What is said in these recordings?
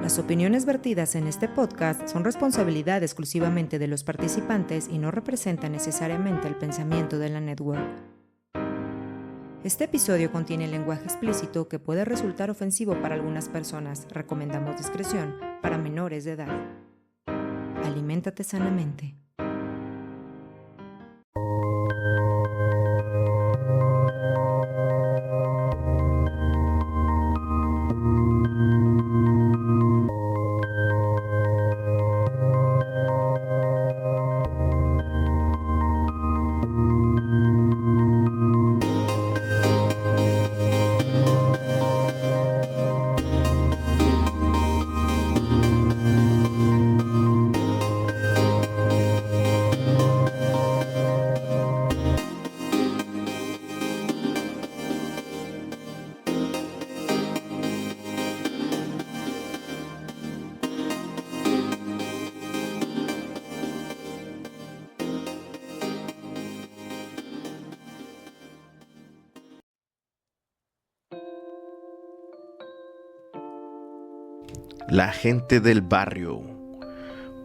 Las opiniones vertidas en este podcast son responsabilidad exclusivamente de los participantes y no representan necesariamente el pensamiento de la network. Este episodio contiene lenguaje explícito que puede resultar ofensivo para algunas personas. Recomendamos discreción para menores de edad. Aliméntate sanamente. La gente del barrio.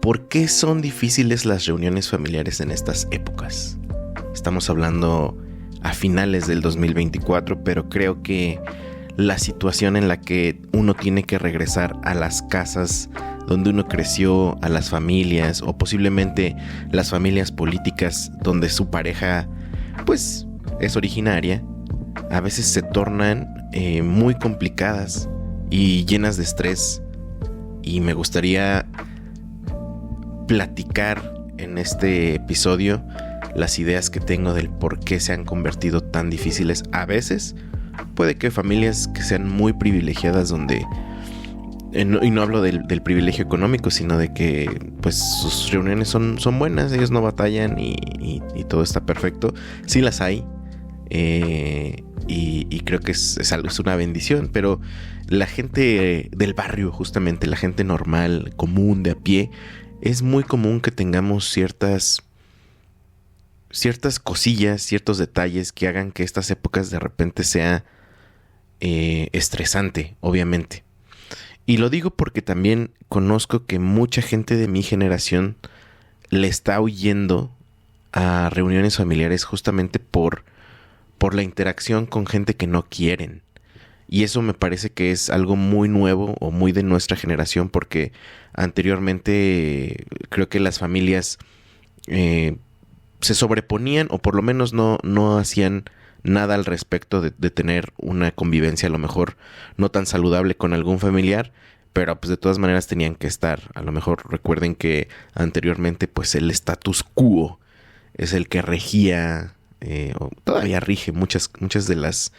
¿Por qué son difíciles las reuniones familiares en estas épocas? Estamos hablando a finales del 2024, pero creo que la situación en la que uno tiene que regresar a las casas donde uno creció, a las familias o posiblemente las familias políticas donde su pareja pues es originaria, a veces se tornan muy complicadas y llenas de estrés. Y me gustaría platicar en este episodio las ideas que tengo del por qué se han convertido tan difíciles. A veces puede que familias que sean muy privilegiadas donde, y no hablo del privilegio económico, sino de que pues sus reuniones son buenas, ellos no batallan y todo está perfecto. Sí las hay. Y creo que es una bendición, pero la gente del barrio, justamente la gente normal, común, de a pie, es muy común que tengamos ciertas cosillas, ciertos detalles que hagan que estas épocas de repente sea estresante, obviamente. Y lo digo porque también conozco que mucha gente de mi generación le está huyendo a reuniones familiares justamente por la interacción con gente que no quieren. Y eso me parece que es algo muy nuevo o muy de nuestra generación, porque anteriormente creo que las familias se sobreponían o por lo menos no hacían nada al respecto de tener una convivencia a lo mejor no tan saludable con algún familiar, pero pues de todas maneras tenían que estar. A lo mejor recuerden que anteriormente pues el status quo es el que regía o todavía rige muchas de las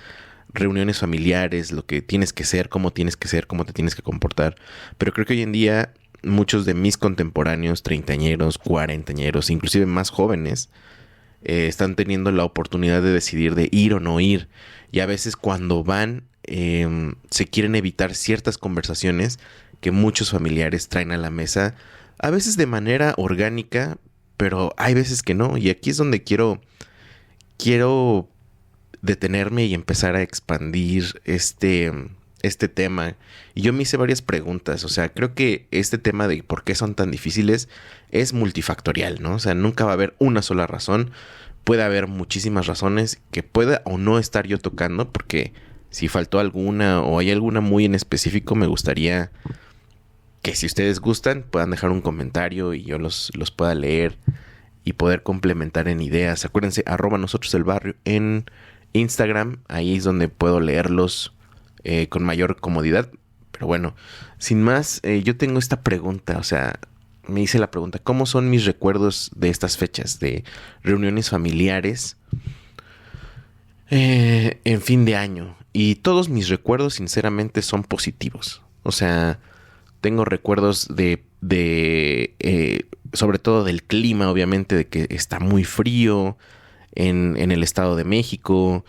reuniones familiares, lo que tienes que ser, cómo te tienes que comportar. Pero creo que hoy en día muchos de mis contemporáneos, treintañeros, cuarentañeros, inclusive más jóvenes, están teniendo la oportunidad de decidir de ir o no ir. Y a veces cuando van, se quieren evitar ciertas conversaciones que muchos familiares traen a la mesa, a veces de manera orgánica, pero hay veces que no. Y aquí es donde quiero detenerme y empezar a expandir este tema. Y yo me hice varias preguntas. O sea, creo que este tema de por qué son tan difíciles es multifactorial, ¿no? O sea, nunca va a haber una sola razón. Puede haber muchísimas razones que pueda o no estar yo tocando, porque si faltó alguna o hay alguna muy en específico, me gustaría que si ustedes gustan puedan dejar un comentario y yo los pueda leer y poder complementar en ideas. Acuérdense, @nosotros_el_barrio en Instagram. Ahí es donde puedo leerlos con mayor comodidad. Pero bueno, sin más, yo tengo esta pregunta. O sea, me hice la pregunta: ¿cómo son mis recuerdos de estas fechas de reuniones familiares en fin de año? Y todos mis recuerdos sinceramente son positivos. O sea, tengo recuerdos de sobre todo del clima, obviamente, de que está muy frío en el Estado de México,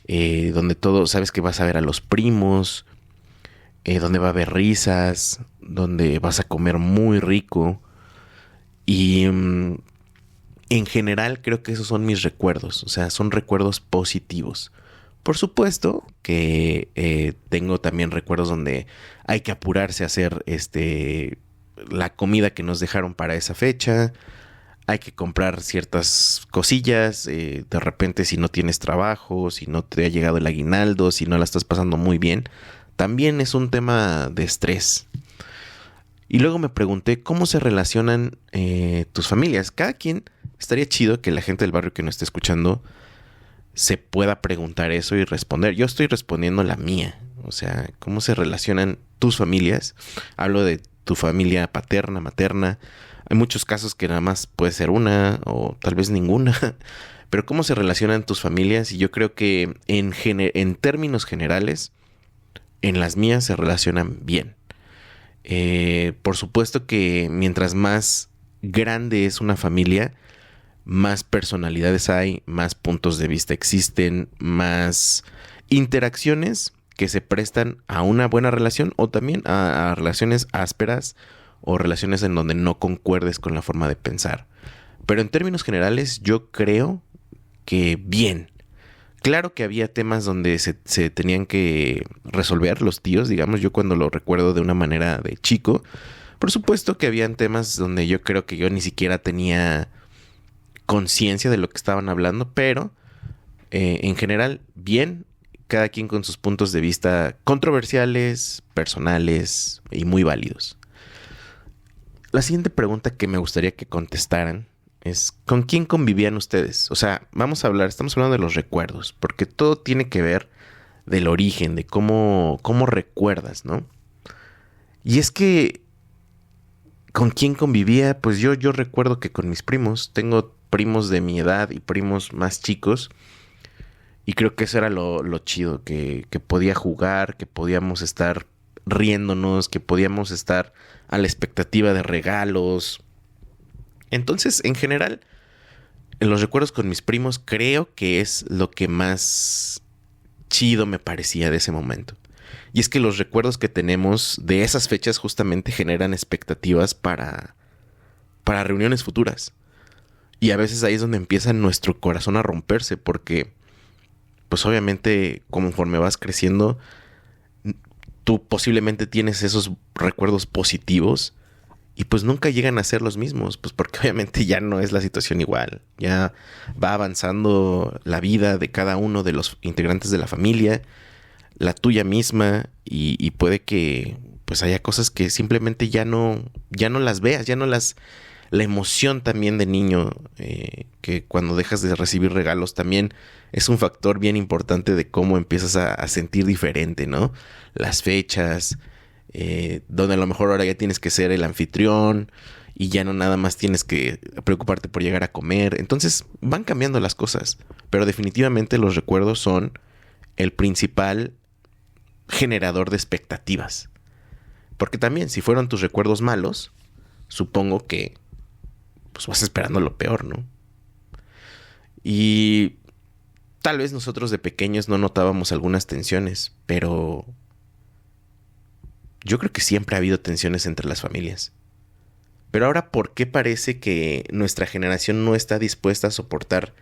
donde todo, sabes que vas a ver a los primos, donde va a haber risas, donde vas a comer muy rico. Y en general creo que esos son mis recuerdos, o sea, son recuerdos positivos. Por supuesto que tengo tengo también recuerdos donde hay que apurarse a hacer la comida que nos dejaron para esa fecha. Hay que comprar ciertas cosillas. De repente, si no tienes trabajo, si no te ha llegado el aguinaldo, si no la estás pasando muy bien, también es un tema de estrés. Y luego me pregunté cómo se relacionan tus familias. Cada quien, estaría chido que la gente del barrio que nos esté escuchando se pueda preguntar eso y responder. Yo estoy respondiendo la mía. O sea, cómo se relacionan tus familias. Hablo de tu familia paterna, materna. Hay muchos casos que nada más puede ser una o tal vez ninguna. Pero cómo se relacionan tus familias. Y yo creo que en términos generales, en las mías se relacionan bien. Por supuesto que mientras más grande es una familia, más personalidades hay, más puntos de vista existen, más interacciones que se prestan a una buena relación o también a relaciones ásperas o relaciones en donde no concuerdes con la forma de pensar. Pero en términos generales yo creo que bien. Claro que había temas donde se tenían que resolver los tíos, digamos, yo cuando lo recuerdo de una manera de chico. Por supuesto que habían temas donde yo creo que yo ni siquiera tenía conciencia de lo que estaban hablando, pero en general, bien, cada quien con sus puntos de vista controversiales, personales y muy válidos. La siguiente pregunta que me gustaría que contestaran es, ¿con quién convivían ustedes? O sea, estamos hablando de los recuerdos, porque todo tiene que ver del origen, de cómo recuerdas, ¿no? Y es que, ¿con quién convivía? Pues yo recuerdo que con mis primos. Tengo primos de mi edad y primos más chicos. Y creo que eso era lo chido, que podía jugar, que podíamos estar riéndonos, que podíamos estar a la expectativa de regalos. Entonces, en general, en los recuerdos con mis primos creo que es lo que más chido me parecía de ese momento. Y es que los recuerdos que tenemos de esas fechas justamente generan expectativas para reuniones futuras. Y a veces ahí es donde empieza nuestro corazón a romperse, porque pues obviamente conforme vas creciendo, tú posiblemente tienes esos recuerdos positivos y pues nunca llegan a ser los mismos, pues porque obviamente ya no es la situación igual. Ya va avanzando la vida de cada uno de los integrantes de la familia, la tuya misma, y puede que pues haya cosas que simplemente ya no las veas, la emoción también de niño, que cuando dejas de recibir regalos también es un factor bien importante de cómo empiezas a sentir diferente, ¿no? Las fechas, donde a lo mejor ahora ya tienes que ser el anfitrión y ya no nada más tienes que preocuparte por llegar a comer. Entonces van cambiando las cosas, pero definitivamente los recuerdos son el principal generador de expectativas. Porque también si fueron tus recuerdos malos, supongo que pues vas esperando lo peor, ¿no? Y tal vez nosotros de pequeños no notábamos algunas tensiones, pero yo creo que siempre ha habido tensiones entre las familias. Pero ahora, ¿por qué parece que nuestra generación no está dispuesta a soportar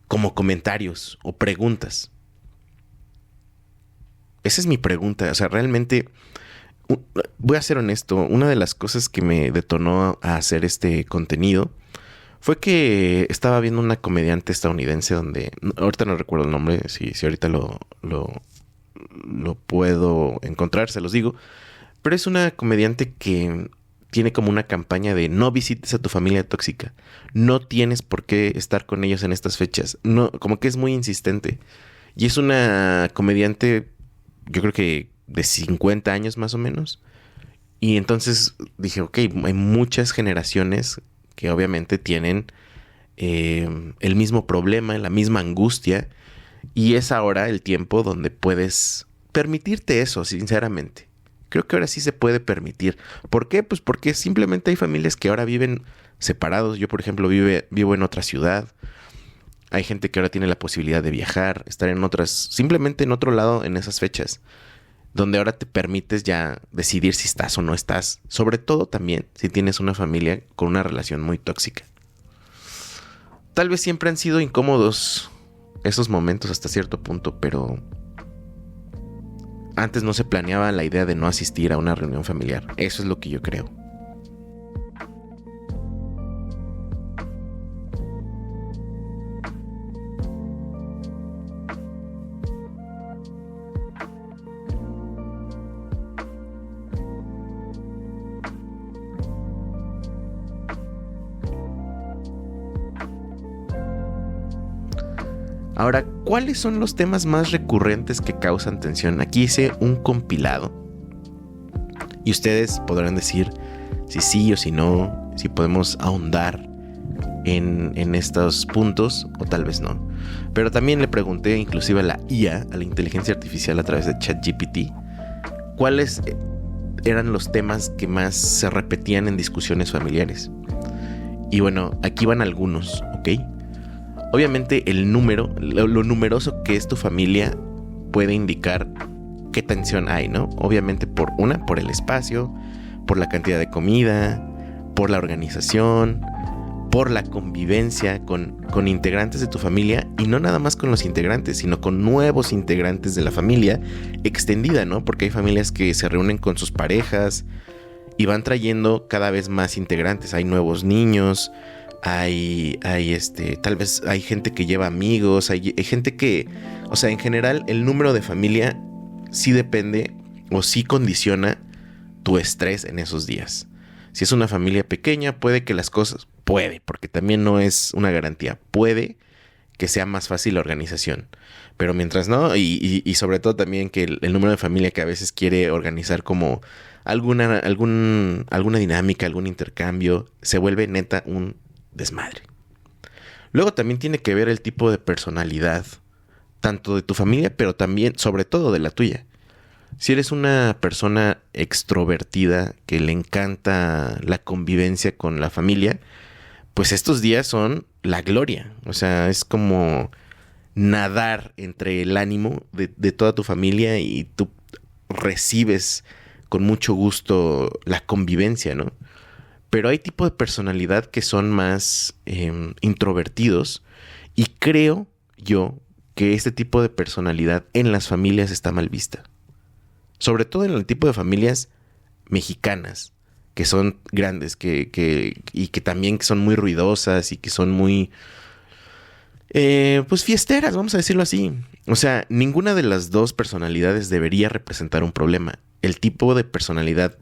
como comentarios o preguntas? Esa es mi pregunta. O sea, realmente, voy a ser honesto, una de las cosas que me detonó a hacer este contenido fue que estaba viendo una comediante estadounidense donde, ahorita no recuerdo el nombre, si ahorita lo puedo encontrar, se los digo, pero es una comediante que tiene como una campaña de no visites a tu familia tóxica, no tienes por qué estar con ellos en estas fechas, no, como que es muy insistente, y es una comediante, yo creo que de 50 años más o menos, y entonces dije, ok, hay muchas generaciones que obviamente tienen el mismo problema, la misma angustia, y es ahora el tiempo donde puedes permitirte eso, sinceramente. Creo que ahora sí se puede permitir. ¿Por qué? Pues porque simplemente hay familias que ahora viven separados. Yo, por ejemplo, vivo en otra ciudad. Hay gente que ahora tiene la posibilidad de viajar, estar simplemente en otro lado en esas fechas, donde ahora te permites ya decidir si estás o no estás. Sobre todo también si tienes una familia con una relación muy tóxica. Tal vez siempre han sido incómodos esos momentos hasta cierto punto, pero antes no se planeaba la idea de no asistir a una reunión familiar. Eso es lo que yo creo. Ahora, ¿cuáles son los temas más recurrentes que causan tensión? Aquí hice un compilado. Y ustedes podrán decir si sí o si no, si podemos ahondar en estos puntos o tal vez no. Pero también le pregunté inclusive a la IA, a la inteligencia artificial a través de ChatGPT, cuáles eran los temas que más se repetían en discusiones familiares. Y bueno, aquí van algunos, ¿ok? Obviamente el número, lo numeroso que es tu familia puede indicar qué tensión hay, ¿no? Obviamente por el espacio, por la cantidad de comida, por la organización, por la convivencia con integrantes de tu familia, y no nada más con los integrantes, sino con nuevos integrantes de la familia extendida, ¿no? Porque hay familias que se reúnen con sus parejas y van trayendo cada vez más integrantes, hay nuevos niños. Tal vez hay gente que lleva amigos, hay gente que, o sea, en general el número de familia sí depende o sí condiciona tu estrés en esos días. Si es una familia pequeña, puede que las cosas, porque también no es una garantía, puede que sea más fácil la organización. Pero mientras no, y sobre todo también que el número de familia que a veces quiere organizar como alguna dinámica, algún intercambio, se vuelve neta un desmadre. Luego también tiene que ver el tipo de personalidad, tanto de tu familia, pero también, sobre todo, de la tuya. Si eres una persona extrovertida que le encanta la convivencia con la familia, pues estos días son la gloria. O sea, es como nadar entre el ánimo de toda tu familia y tú recibes con mucho gusto la convivencia, ¿no? Pero hay tipos de personalidad que son más introvertidos, y creo yo que este tipo de personalidad en las familias está mal vista. Sobre todo en el tipo de familias mexicanas, que son grandes, y que también son muy ruidosas y que son muy pues fiesteras, vamos a decirlo así. O sea, ninguna de las dos personalidades debería representar un problema. El tipo de personalidad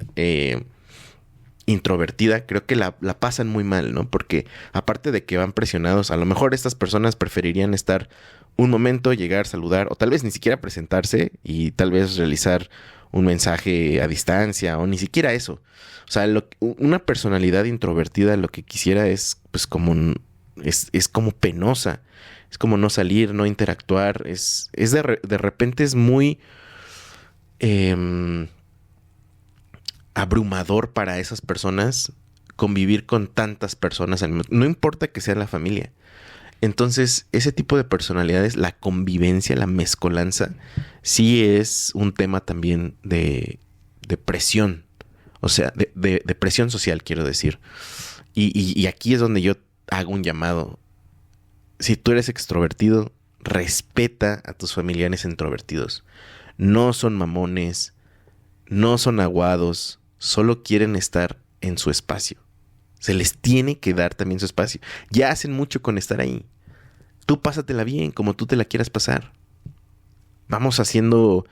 introvertida, creo que la pasan muy mal, ¿no? Porque aparte de que van presionados, a lo mejor estas personas preferirían estar un momento, llegar, saludar, o tal vez ni siquiera presentarse y tal vez realizar un mensaje a distancia, o ni siquiera eso. O sea, una personalidad introvertida lo que quisiera es pues como es como penosa, es como no salir, no interactuar, de repente es muy abrumador para esas personas convivir con tantas personas, no importa que sea la familia. Entonces, ese tipo de personalidades, la convivencia, la mezcolanza, sí es un tema también de presión, o sea, de presión social, quiero decir. Y aquí es donde yo hago un llamado. Si tú eres extrovertido, respeta a tus familiares introvertidos. No son mamones, no son aguados, solo quieren estar en su espacio. Se les tiene que dar también su espacio. Ya hacen mucho con estar ahí. Tú pásatela bien, como tú te la quieras pasar. Vamos haciendo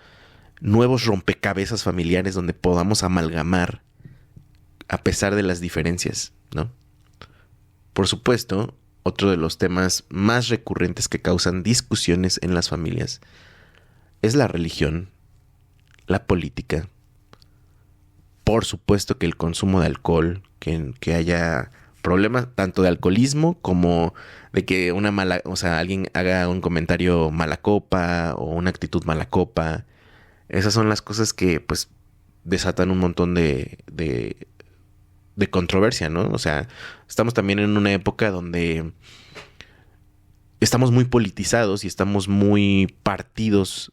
nuevos rompecabezas familiares donde podamos amalgamar a pesar de las diferencias, ¿no? Por supuesto, otro de los temas más recurrentes que causan discusiones en las familias es la religión, la política. Por supuesto que el consumo de alcohol, que haya problemas tanto de alcoholismo como de que alguien haga un comentario mala copa o una actitud mala copa. Esas son las cosas que pues desatan un montón de controversia, ¿no? O sea, estamos también en una época donde estamos muy politizados y estamos muy partidos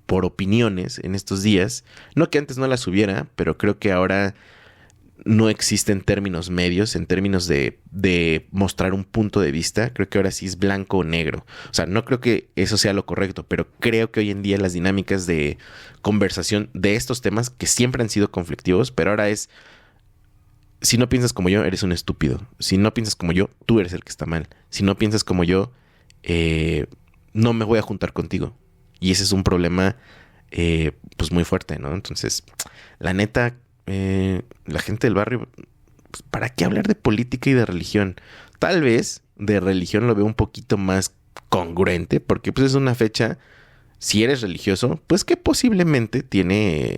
por opiniones en estos días. No que antes no las hubiera, pero creo que ahora no existen términos medios en términos de mostrar un punto de vista. Creo que ahora sí es blanco o negro. O sea, no creo que eso sea lo correcto, pero creo que hoy en día las dinámicas de conversación de estos temas, que siempre han sido conflictivos, pero ahora es: si no piensas como yo, eres un estúpido. Si no piensas como yo, tú eres el que está mal. Si no piensas como yo, no me voy a juntar contigo. Y ese es un problema pues muy fuerte, ¿no? Entonces, la neta, la gente del barrio, pues, ¿para qué hablar de política y de religión? Tal vez de religión lo veo un poquito más congruente, porque pues es una fecha, si eres religioso, pues que posiblemente tiene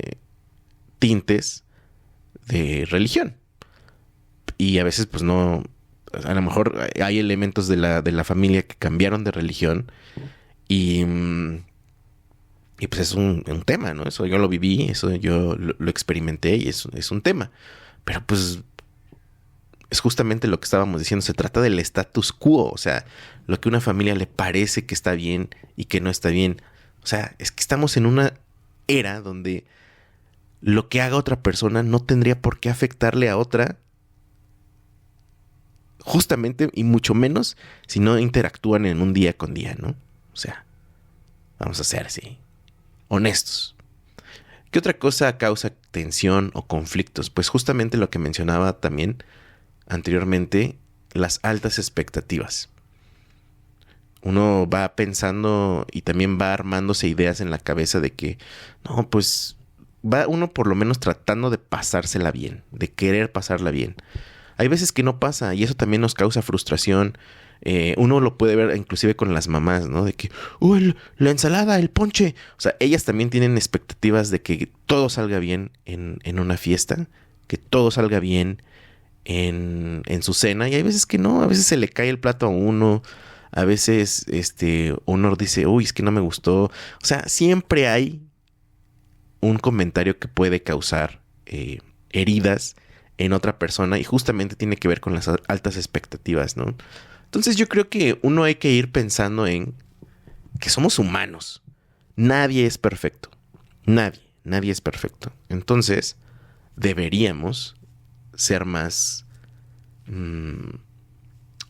tintes de religión. Y a veces pues no, a lo mejor hay elementos de la familia que cambiaron de religión y pues es un tema, ¿no? Eso yo lo viví, eso yo lo experimenté y es un tema. Pero pues es justamente lo que estábamos diciendo, se trata del status quo, o sea, lo que a una familia le parece que está bien y que no está bien. O sea, es que estamos en una era donde lo que haga otra persona no tendría por qué afectarle a otra, justamente, y mucho menos si no interactúan en un día con día, ¿no? O sea, vamos a ser así, honestos. ¿Qué otra cosa causa tensión o conflictos? Pues justamente lo que mencionaba también anteriormente, las altas expectativas. Uno va pensando y también va armándose ideas en la cabeza de que, no, pues va uno por lo menos tratando de pasársela bien, de querer pasarla bien. Hay veces que no pasa y eso también nos causa frustración. Uno lo puede ver inclusive con las mamás, ¿no? De que, la ensalada, el ponche. O sea, ellas también tienen expectativas de que todo salga bien en una fiesta, que todo salga bien en su cena. Y hay veces que no, a veces se le cae el plato a uno. A veces uno dice, uy, es que no me gustó. O sea, siempre hay un comentario que puede causar heridas en otra persona y justamente tiene que ver con las altas expectativas, ¿no? Entonces yo creo que uno hay que ir pensando en que somos humanos. Nadie es perfecto. Nadie es perfecto. Entonces deberíamos ser más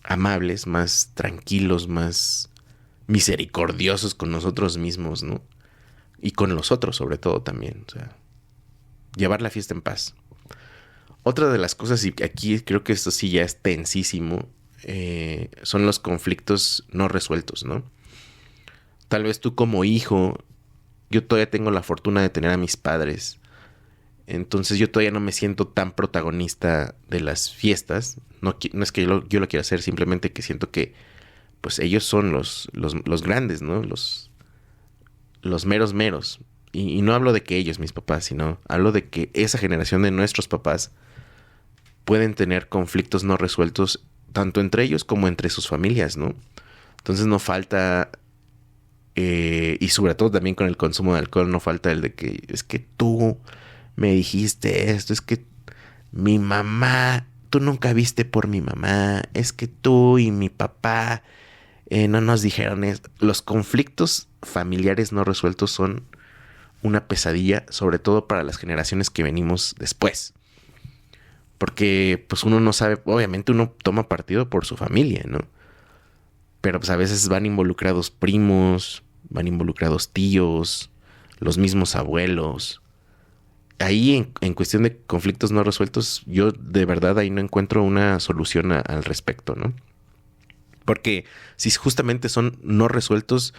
amables, más tranquilos, más misericordiosos con nosotros mismos, ¿no? Y con los otros sobre todo también. O sea, llevar la fiesta en paz. Otra de las cosas, y aquí creo que esto sí ya es tensísimo, son los conflictos no resueltos, ¿no? Tal vez tú como hijo, yo todavía tengo la fortuna de tener a mis padres, entonces yo todavía no me siento tan protagonista de las fiestas. No es que yo lo quiera hacer, simplemente que siento que pues ellos son los grandes, ¿no? Los meros. Y no hablo de que ellos, mis papás, sino hablo de que esa generación de nuestros papás pueden tener conflictos no resueltos tanto entre ellos como entre sus familias, ¿no? Entonces no falta, y sobre todo también con el consumo de alcohol, no falta el de que es que tú me dijiste esto, es que mi mamá, tú nunca viste por mi mamá, es que tú y mi papá no nos dijeron esto. Los conflictos familiares no resueltos son una pesadilla, sobre todo para las generaciones que venimos después. Porque pues uno no sabe, obviamente uno toma partido por su familia, ¿no? Pero pues a veces van involucrados primos, van involucrados tíos, los mismos abuelos. Ahí en cuestión de conflictos no resueltos, yo de verdad ahí no encuentro una solución al respecto, ¿no? Porque si justamente son no resueltos,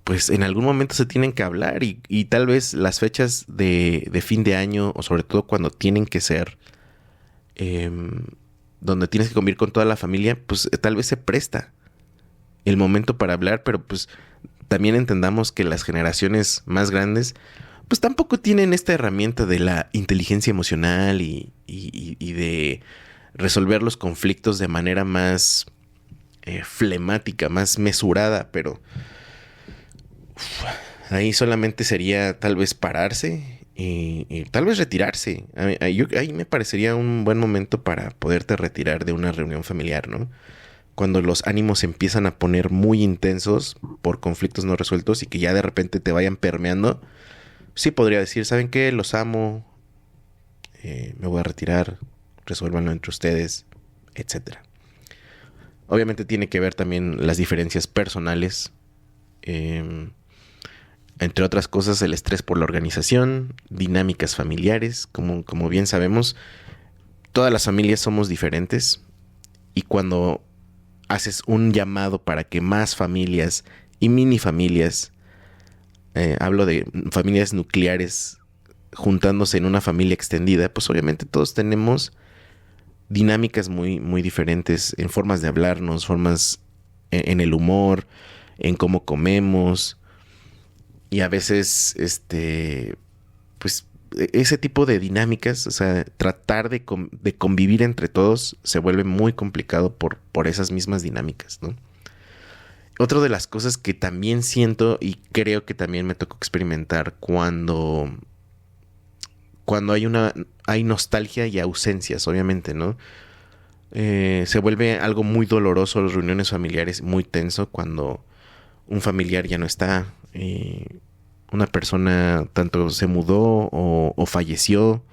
pues en algún momento se tienen que hablar y tal vez las fechas de fin de año, o sobre todo cuando tienen que ser, donde tienes que convivir con toda la familia, pues tal vez se presta el momento para hablar, pero pues también entendamos que las generaciones más grandes pues tampoco tienen esta herramienta de la inteligencia emocional y de resolver los conflictos de manera más flemática, más mesurada, pero ahí solamente sería tal vez pararse y tal vez retirarse. Ahí me parecería un buen momento para poderte retirar de una reunión familiar, ¿no? Cuando los ánimos empiezan a poner muy intensos por conflictos no resueltos y que ya de repente te vayan permeando, sí podría decir, ¿saben qué? Los amo, me voy a retirar, resuélvanlo entre ustedes, etcétera. Obviamente tiene que ver también las diferencias personales, entre otras cosas el estrés por la organización, dinámicas familiares, como bien sabemos, todas las familias somos diferentes y cuando haces un llamado para que más familias y mini familias, hablo de familias nucleares juntándose en una familia extendida, pues obviamente todos tenemos dinámicas muy, muy diferentes en formas de hablarnos, formas en el humor, en cómo comemos y a veces pues ese tipo de dinámicas, o sea, tratar de convivir entre todos se vuelve muy complicado por esas mismas dinámicas, ¿no? Otra de las cosas que también siento y creo que también me tocó experimentar cuando hay nostalgia y ausencias, obviamente, ¿no? Se vuelve algo muy doloroso las reuniones familiares, muy tenso cuando un familiar ya no está, una persona tanto se mudó o falleció,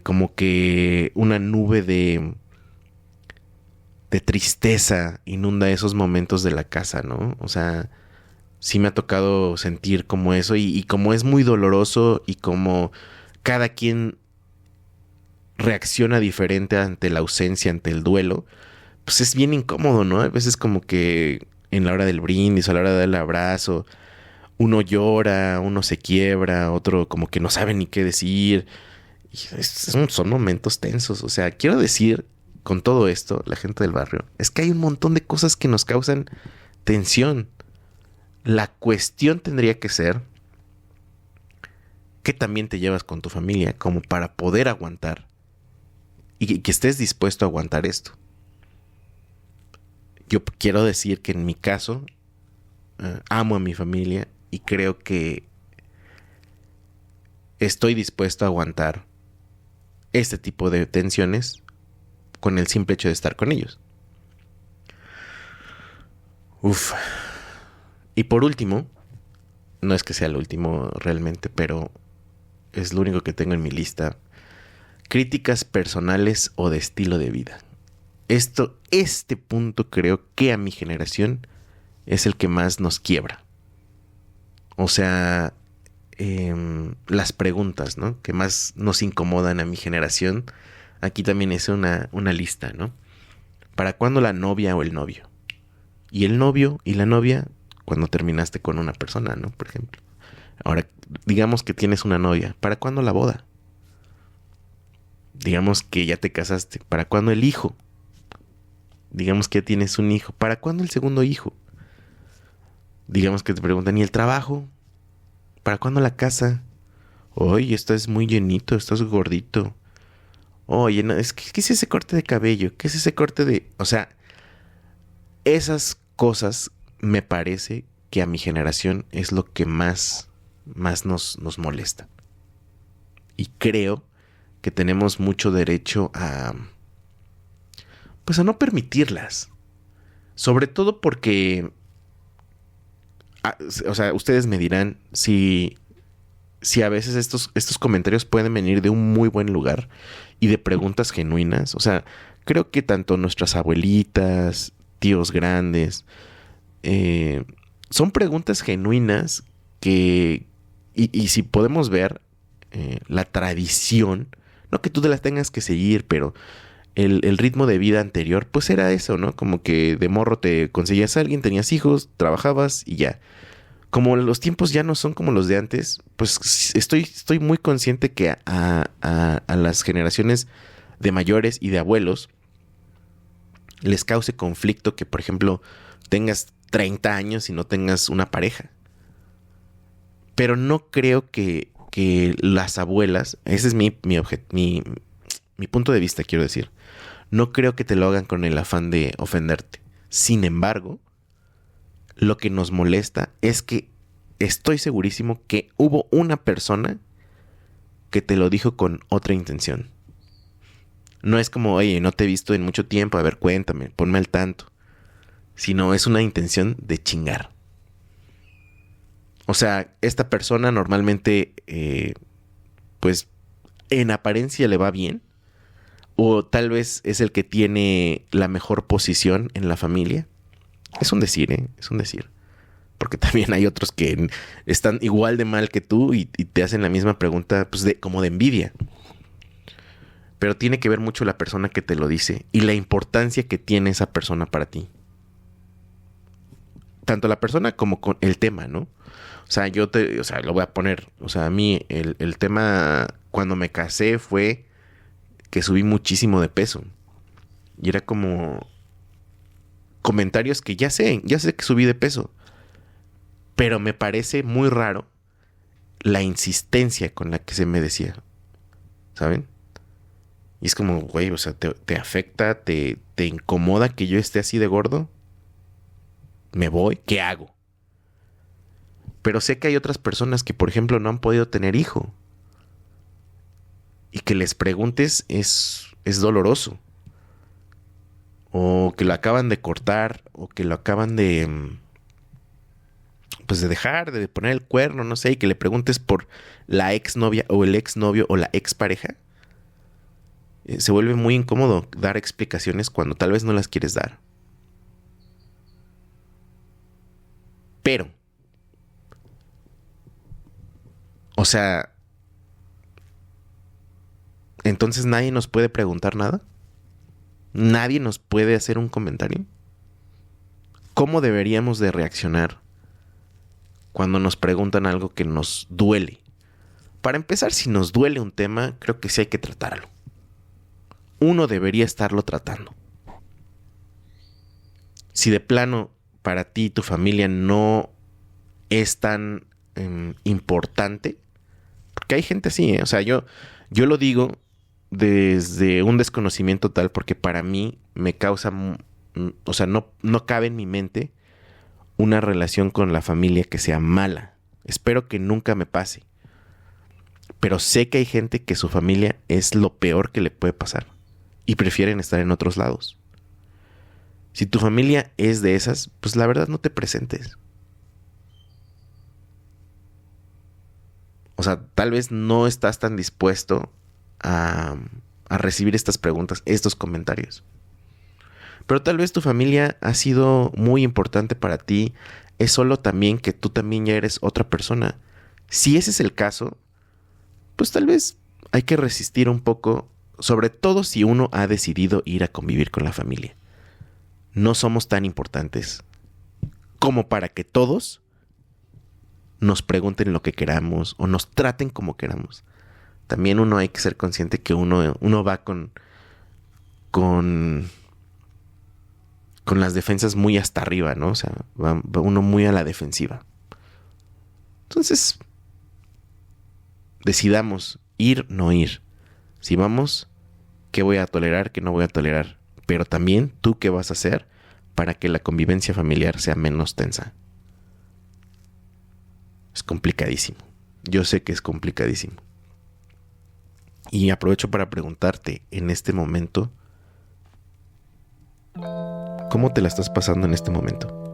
como que una nube de tristeza inunda esos momentos de la casa, ¿no? O sea, sí me ha tocado sentir como eso y como es muy doloroso y como cada quien reacciona diferente ante la ausencia, ante el duelo, pues es bien incómodo, ¿no? A veces como que en la hora del brindis o a la hora del abrazo, uno llora, uno se quiebra, otro como que no sabe ni qué decir. Y son momentos tensos. O sea, quiero decir con todo esto, la gente del barrio, es que hay un montón de cosas que nos causan tensión. La cuestión tendría que ser que también te llevas con tu familia como para poder aguantar y que estés dispuesto a aguantar esto. Yo quiero decir que en mi caso amo a mi familia y creo que estoy dispuesto a aguantar este tipo de tensiones con el simple hecho de estar con ellos. Uf. Y por último, no es que sea el último realmente, pero es lo único que tengo en mi lista. Críticas personales o de estilo de vida. Este punto creo que a mi generación es el que más nos quiebra. O sea, las preguntas, ¿no? Que más nos incomodan a mi generación. Aquí también es una lista, ¿no? ¿Para cuándo la novia o el novio? Y el novio y la novia cuando terminaste con una persona, ¿no? Por ejemplo. Ahora, digamos que tienes una novia. ¿Para cuándo la boda? Digamos que ya te casaste. ¿Para cuándo el hijo? Digamos que ya tienes un hijo. ¿Para cuándo el segundo hijo? Digamos que te preguntan, ¿y el trabajo? ¿Para cuándo la casa? Oye, estás muy llenito, estás gordito. Oye, no, ¿qué es ese corte de cabello? ¿Qué es ese corte de...? O sea, esas cosas me parece que a mi generación es lo que más nos molesta. Y creo que tenemos mucho derecho a no permitirlas. Sobre todo porque, o sea, ustedes me dirán si a veces estos comentarios pueden venir de un muy buen lugar y de preguntas genuinas. O sea, creo que tanto nuestras abuelitas, tíos grandes, son preguntas genuinas que, y si podemos ver la tradición, no que tú te las tengas que seguir, pero el ritmo de vida anterior, pues era eso, ¿no? Como que de morro te conseguías a alguien, tenías hijos, trabajabas y ya. Como los tiempos ya no son como los de antes, pues estoy muy consciente que a las generaciones de mayores y de abuelos les cause conflicto que, por ejemplo, tengas 30 años y no tengas una pareja. Pero no creo que las abuelas, ese es mi punto de vista, quiero decir. No creo que te lo hagan con el afán de ofenderte. Sin embargo, lo que nos molesta es que estoy segurísimo que hubo una persona que te lo dijo con otra intención. No es como, oye, no te he visto en mucho tiempo, a ver, cuéntame, ponme al tanto. Sino es una intención de chingar. O sea, esta persona normalmente, pues, en apariencia le va bien, O tal vez es el que tiene la mejor posición en la familia. Es un decir, ¿eh? Es un decir. Porque también hay otros que están igual de mal que tú y te hacen la misma pregunta, pues como de envidia. Pero tiene que ver mucho la persona que te lo dice y la importancia que tiene esa persona para ti. Tanto la persona como con el tema, ¿no? O sea, lo voy a poner. O sea, a mí el tema cuando me casé fue que subí muchísimo de peso. Y era como comentarios que ya sé que subí de peso. Pero me parece muy raro la insistencia con la que se me decía. ¿Saben? Y es como, güey, o sea, te afecta, te incomoda que yo esté así de gordo. ¿Me voy? ¿Qué hago? Pero sé que hay otras personas que, por ejemplo, no han podido tener hijo. Y que les preguntes es doloroso. O que lo acaban de cortar, o que lo acaban de dejar, de poner el cuerno, no sé, y que le preguntes por la exnovia o el exnovio o la expareja. Se vuelve muy incómodo dar explicaciones cuando tal vez no las quieres dar. Pero, o sea, entonces nadie nos puede preguntar nada. Nadie nos puede hacer un comentario. ¿Cómo deberíamos de reaccionar cuando nos preguntan algo que nos duele? Para empezar, si nos duele un tema, creo que sí hay que tratarlo. Uno debería estarlo tratando. Si de plano para ti y tu familia no es tan importante, porque hay gente así, ¿eh? O sea, yo lo digo desde un desconocimiento tal, porque para mí me causa, o sea, no cabe en mi mente una relación con la familia que sea mala. Espero que nunca me pase. Pero sé que hay gente que su familia es lo peor que le puede pasar y prefieren estar en otros lados. Si tu familia es de esas, pues la verdad no te presentes. O sea, tal vez no estás tan dispuesto a recibir estas preguntas, estos comentarios. Pero tal vez tu familia ha sido muy importante para ti. Es solo también que tú también ya eres otra persona. Si ese es el caso, pues tal vez hay que resistir un poco, sobre todo si uno ha decidido ir a convivir con la familia. No somos tan importantes como para que todos nos pregunten lo que queramos o nos traten como queramos. También uno hay que ser consciente que uno va con las defensas muy hasta arriba, ¿no? O sea, va uno muy a la defensiva. Entonces, decidamos ir, no ir. Si vamos, ¿qué voy a tolerar, qué no voy a tolerar? Pero también, ¿tú qué vas a hacer para que la convivencia familiar sea menos tensa? Es complicadísimo. Yo sé que es complicadísimo. Y aprovecho para preguntarte, en este momento, ¿cómo te la estás pasando en este momento?